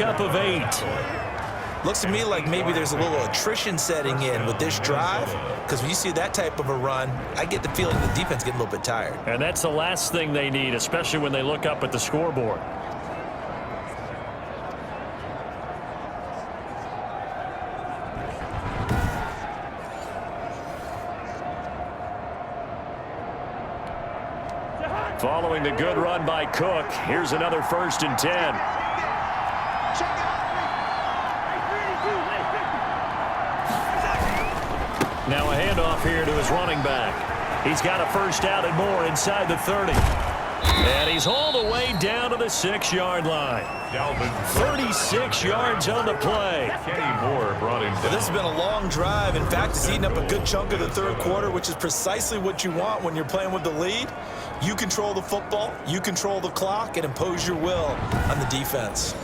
pickup of 8. Looks to me like maybe there's a little attrition setting in with this drive, because when you see that type of a run, I get the feeling the defense getting a little bit tired. And that's the last thing they need, especially when they look up at the scoreboard. Following the good run by Cook, here's another 1st and 10. Now a handoff here to his running back. He's got a 1st down and more inside the 30. And he's hauled away down to the 6-yard line. 36 yards on the play. Kenny Moore brought him down. Well, this has been a long drive. In fact, it's eaten up a good chunk of the 3rd quarter, which is precisely what you want when you're playing with the lead. You control the football, you control the clock, and impose your will on the defense.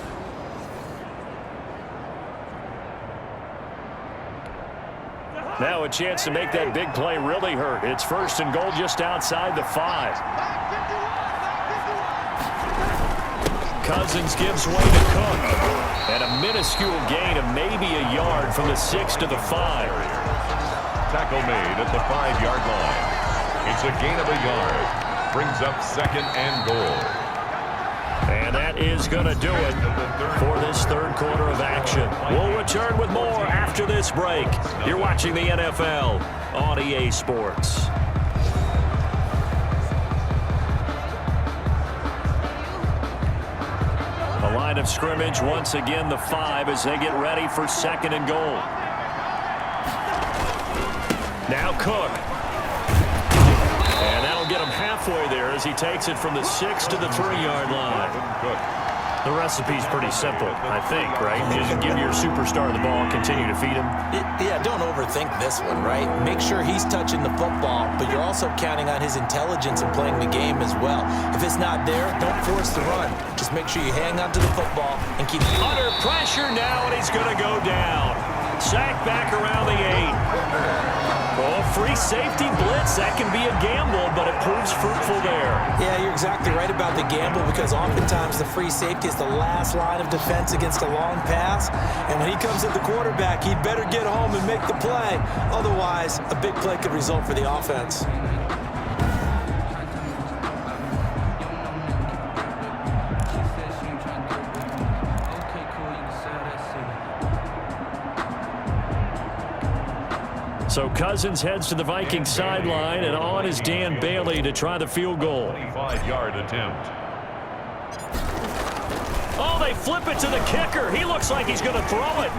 Now a chance to make that big play really hurt. It's 1st and goal just outside the 5. Cousins gives way to Cook. And a minuscule gain of maybe a yard from the 6 to the 5. Tackle made at the 5-yard line. It's a gain of a yard. Brings up 2nd and goal. And that is going to do it for this 3rd quarter of action. We'll return with more after this break. You're watching the NFL on EA Sports. The line of scrimmage, once again, the 5 as they get ready for 2nd and goal. Now Cook. And that'll get him halfway there as he takes it from the 6 to the 3-yard line. The recipe's pretty simple, I think, right? Just give your superstar the ball, continue to feed him. Yeah, don't overthink this one, right? Make sure he's touching the football, but you're also counting on his intelligence in playing the game as well. If it's not there, don't force the run. Just make sure you hang on to the football and keep under pressure now, and he's going to go down. Sacked back around the 8. Oh, free safety blitz. That can be a gamble, but it proves fruitful there. Yeah, you're exactly right about the gamble, because oftentimes the free safety is the last line of defense against a long pass. And when he comes at the quarterback, he'd better get home and make the play. Otherwise, a big play could result for the offense. So Cousins heads to the Vikings sideline, and on is Dan Bailey to try the field goal. 25-yard attempt. Oh, they flip it to the kicker. He looks like he's going to throw it.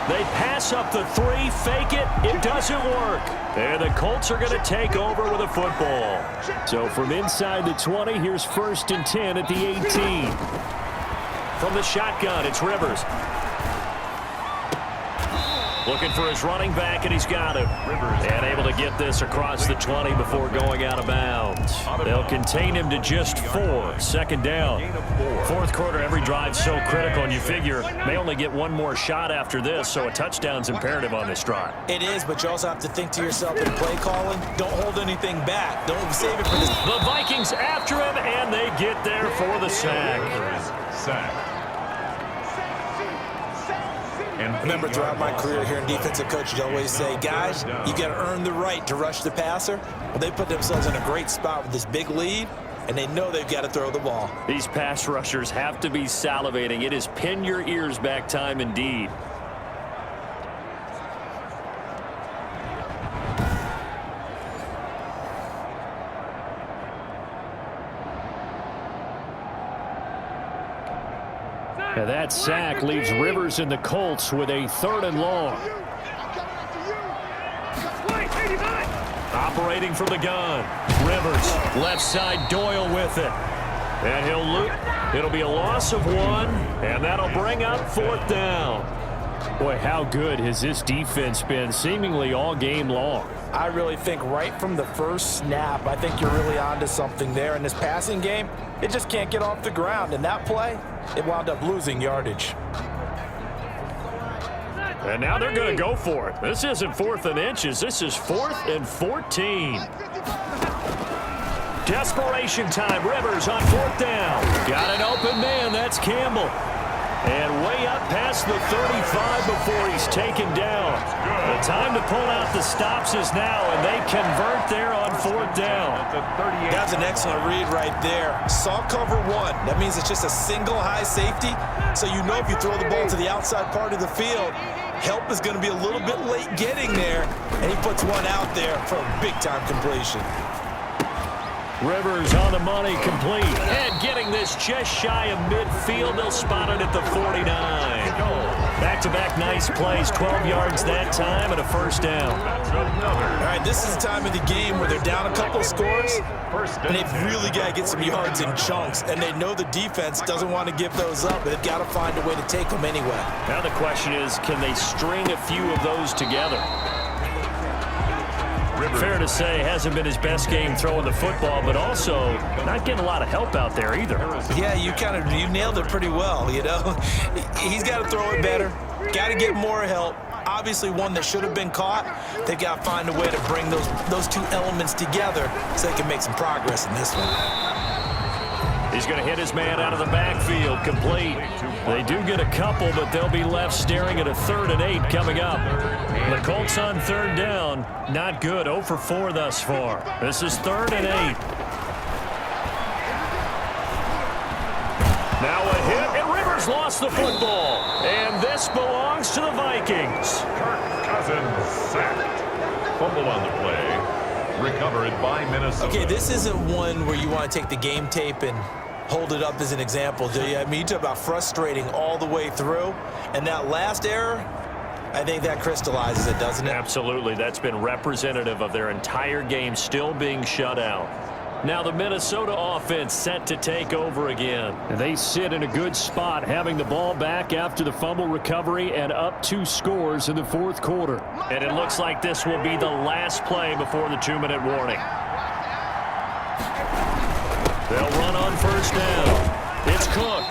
They pass up the 3, fake it. It doesn't work. And the Colts are going to take over with a football. So from inside the 20, here's 1st and 10 at the 18. From the shotgun, it's Rivers. Looking for his running back, and he's got him. And able to get this across the 20 before going out of bounds. They'll contain him to just 4. 2nd down. 4th quarter, every drive's so critical, and you figure may only get one more shot after this, so a touchdown's imperative on this drive. It is, but you also have to think to yourself in play calling, don't hold anything back. Don't save it for this. The Vikings after him, and they get there for the sack. Remember, throughout my career here in defensive coach, you always say, guys, you got to earn the right to rush the passer. Well, they put themselves in a great spot with this big lead, and they know they've got to throw the ball. These pass rushers have to be salivating. It is pin your ears back time indeed. And that sack leaves Rivers and the Colts with a 3rd and long. Operating from the gun. Rivers, left side, Doyle with it. And he'll loop. It'll be a loss of 1, and that'll bring up 4th down. Boy, how good has this defense been seemingly all game long? I really think right from the first snap, I think you're really onto something there. In this passing game, it just can't get off the ground. And that play, it wound up losing yardage. And now they're going to go for it. This isn't 4th and inches. This is 4th and 14. Desperation time. Rivers on 4th down. Got an open man. That's Campbell. And way up past the 35 before he's taken down. The time to pull out the stops is now, and they convert there on 4th down. That's an excellent read right there. Saw cover 1. That means it's just a single high safety. So you know if you throw the ball to the outside part of the field, help is going to be a little bit late getting there. And he puts one out there for a big-time completion. Rivers on the money, complete. And getting this just shy of midfield. They'll spot it at the 49. Back-to-back nice plays, 12 yards that time and a 1st down. All right, this is the time of the game where they're down a couple of scores, and they've really got to get some yards in chunks, and they know the defense doesn't want to give those up, but they've got to find a way to take them anyway. Now the question is, can they string a few of those together? Fair to say, hasn't been his best game throwing the football, but also not getting a lot of help out there either. Yeah, you nailed it pretty well, you know. He's got to throw it better, got to get more help. Obviously one that should have been caught. They've got to find a way to bring those two elements together so they can make some progress in this one. He's going to hit his man out of the backfield, complete. They do get a couple, but they'll be left staring at a 3rd and 8 coming up. The Colts on 3rd down, not good, 0 for 4 thus far. This is 3rd and 8. Now a hit, and Rivers lost the football. And this belongs to the Vikings. Kirk Cousins sacked. Fumble on the play. Recovered by Minnesota. Okay, this isn't one where you want to take the game tape and hold it up as an example, do you? I mean, you talk about frustrating all the way through. And that last error, I think that crystallizes it, doesn't it? Absolutely. That's been representative of their entire game still being shut out. Now the Minnesota offense set to take over again. And they sit in a good spot, having the ball back after the fumble recovery and up 2 scores in the 4th quarter. And it looks like this will be the last play before the 2-minute warning. They'll run on 1st down. It's Cook.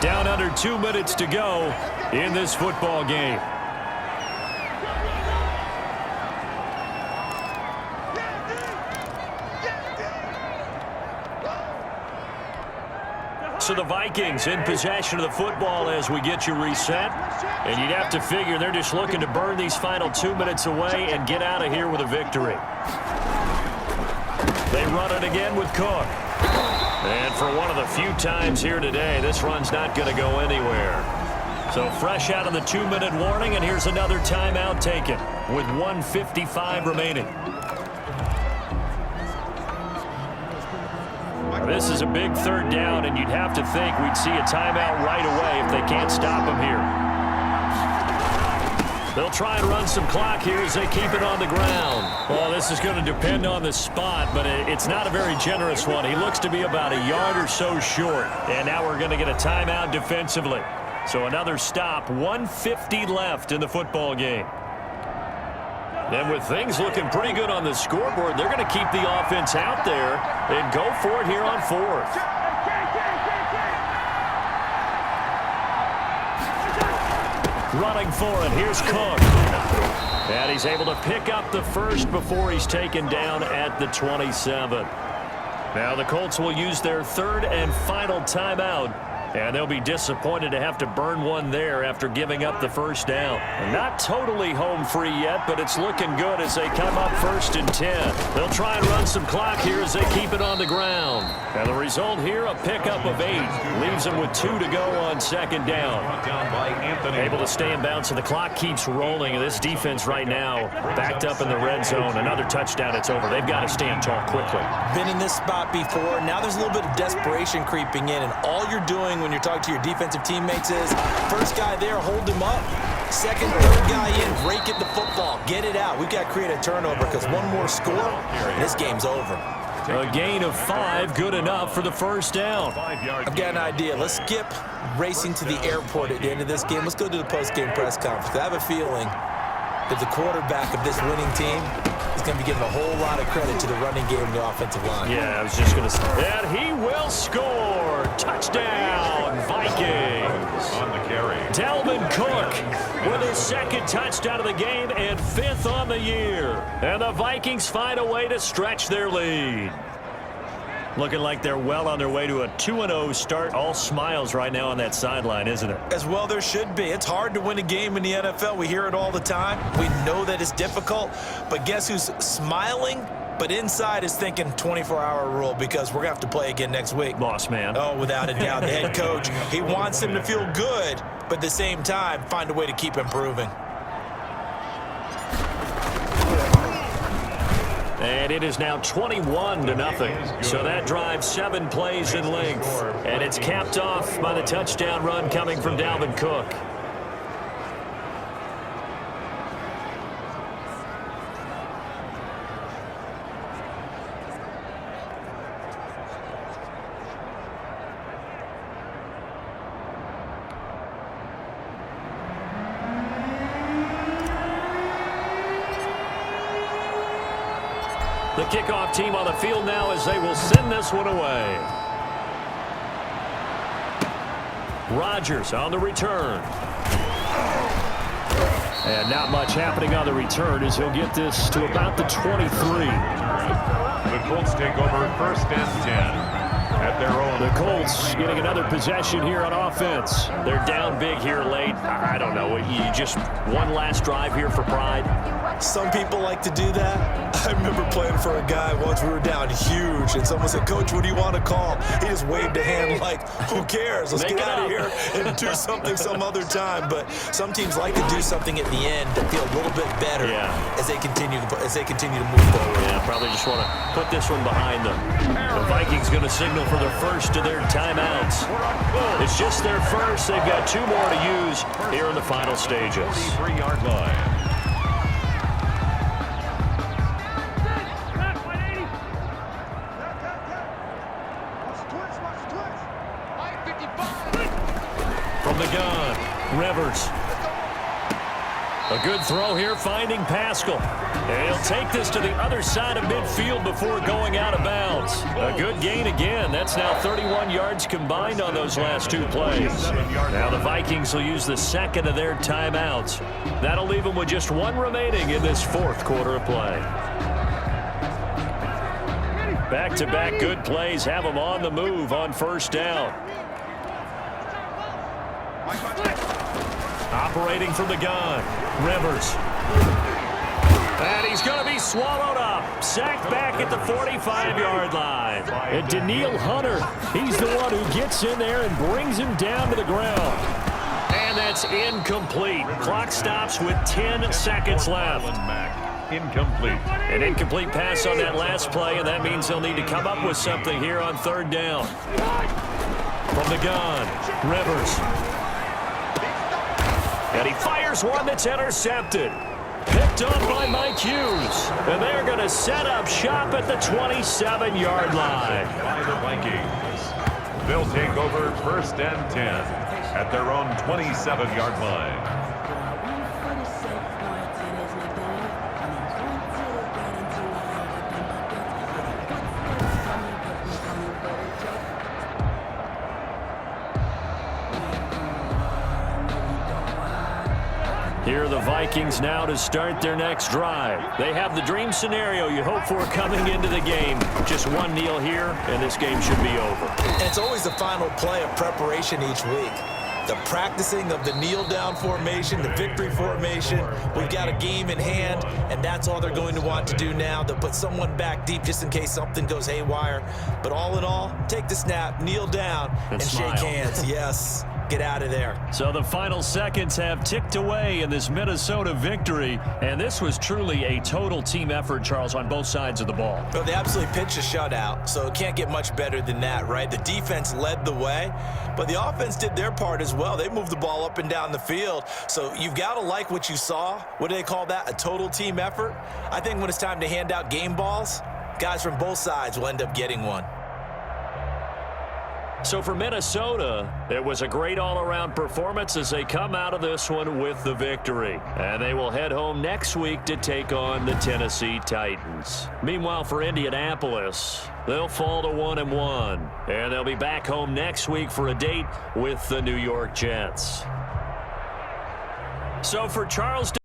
Down under 2 minutes to go in this football game. So the Vikings in possession of the football as we get you reset. And you'd have to figure they're just looking to burn these final 2 minutes away and get out of here with a victory. They run it again with Cook. And for one of the few times here today, this run's not going to go anywhere. So fresh out of the 2-minute warning, and here's another timeout taken with 1:55 remaining. This is a big 3rd down, and you'd have to think we'd see a timeout right away if they can't stop him here. They'll try and run some clock here as they keep it on the ground. Well, this is going to depend on the spot, but it's not a very generous one. He looks to be about a yard or so short, and now we're going to get a timeout defensively. So another stop, 1:50 left in the football game. And with things looking pretty good on the scoreboard, they're going to keep the offense out there and go for it here on 4th. Running for it, here's Cook. And he's able to pick up the 1st before he's taken down at the 27. Now the Colts will use their 3rd and final timeout. And they'll be disappointed to have to burn one there after giving up the 1st down. And not totally home free yet, but it's looking good as they come up 1st and 10. They'll try and run some clock here as they keep it on the ground. And the result here, a pickup of 8. Leaves them with 2 to go on 2nd down. Able to stay in bounds, and the clock keeps rolling. This defense right now backed up in the red zone. Another touchdown, it's over. They've got to stand tall quickly. Been in this spot before. Now there's a little bit of desperation creeping in, and all you're doing when you're talking to your defensive teammates is first guy there, hold him up. Second, third guy in, break it the football. Get it out. We've got to create a turnover because one more score, and this game's over. A gain of 5, good enough for the 1st down. I've got an idea. Let's skip racing to the airport at the end of this game. Let's go to the post-game press conference. I have a feeling that the quarterback of this winning team is going to be giving a whole lot of credit to the running game and the offensive line. Yeah, I was just going to say. And he will score. Touchdown, Vikings. On the carry. Dalvin Cook with his second touchdown of the game and 5th on the year. And the Vikings find a way to stretch their lead. Looking like they're well on their way to a 2-0 start. All smiles right now on that sideline, isn't it? As well there should be. It's hard to win a game in the NFL. We hear it all the time. We know that it's difficult. But guess who's smiling? But inside is thinking 24-hour rule because we're going to have to play again next week. Boss man. Oh, without a doubt. The head coach, he wants him to feel good, but at the same time, find a way to keep improving. And it is now 21-0. So that drives 7 plays in length. And it's capped off by the touchdown run coming from Dalvin Cook. The kickoff team on the field now as they will send this one away. Rodgers on the return. And not much happening on the return as he'll get this to about the 23. The Colts take over 1st and 10. At their own. The Colts getting another possession here on offense. They're down big here late. I don't know. You just one last drive here for pride. Some people like to do that. I remember playing for a guy once. We were down huge, and someone said, "Coach, what do you want to call?" He just waved a hand like, "Who cares? Let's get out of here and do something some other time." But some teams like to do something at the end to feel a little bit better as they continue to move forward. Yeah, probably just want to put this one behind them. The Vikings going to signal for the first of their timeouts. It's just their first. They've got 2 more to use here in the final stages. 3-yard line. From the gun, Rivers. A good throw here, finding Pascal. And he'll take this to the other side of midfield before going out of bounds. A good gain again. That's now 31 yards combined on those last 2 plays. Now the Vikings will use the second of their timeouts. That'll leave them with just 1 remaining in this 4th quarter of play. Back-to-back good plays have them on the move on 1st down. Operating from the gun, Rivers. And he's going to be swallowed up. Sacked back at the 45-yard line. And Danielle Hunter, he's the one who gets in there and brings him down to the ground. And that's incomplete. Clock stops with 10 seconds left. Incomplete. An incomplete pass on that last play, and that means they'll need to come up with something here on 3rd down. From the gun, Rivers. And he fires one that's intercepted. Picked up by Mike Hughes. And they're going to set up shop at the 27-yard line. By the Vikings. They'll take over 1st and 10 at their own 27-yard line. Here are the Vikings now to start their next drive. They have the dream scenario you hope for coming into the game. Just 1 kneel here, and this game should be over. And it's always the final play of preparation each week. The practicing of the kneel-down formation, the victory formation. We've got a game in hand, and that's all they're going to want to do now. They'll put someone back deep just in case something goes haywire. But all in all, take the snap, kneel down, and shake hands. Yes. Get out of there. So the final seconds have ticked away in this Minnesota victory, and this was truly a total team effort, Charles, on both sides of the ball. Well, they absolutely pitched a shutout, so it can't get much better than that, right? The defense led the way, but the offense did their part as well. They moved the ball up and down the field, so you've got to like what you saw. What do they call that? A total team effort? I think when it's time to hand out game balls, guys from both sides will end up getting one. So for Minnesota, it was a great all-around performance as they come out of this one with the victory. And they will head home next week to take on the Tennessee Titans. Meanwhile, for Indianapolis, they'll fall to 1-1. And they'll be back home next week for a date with the New York Jets. So for Charles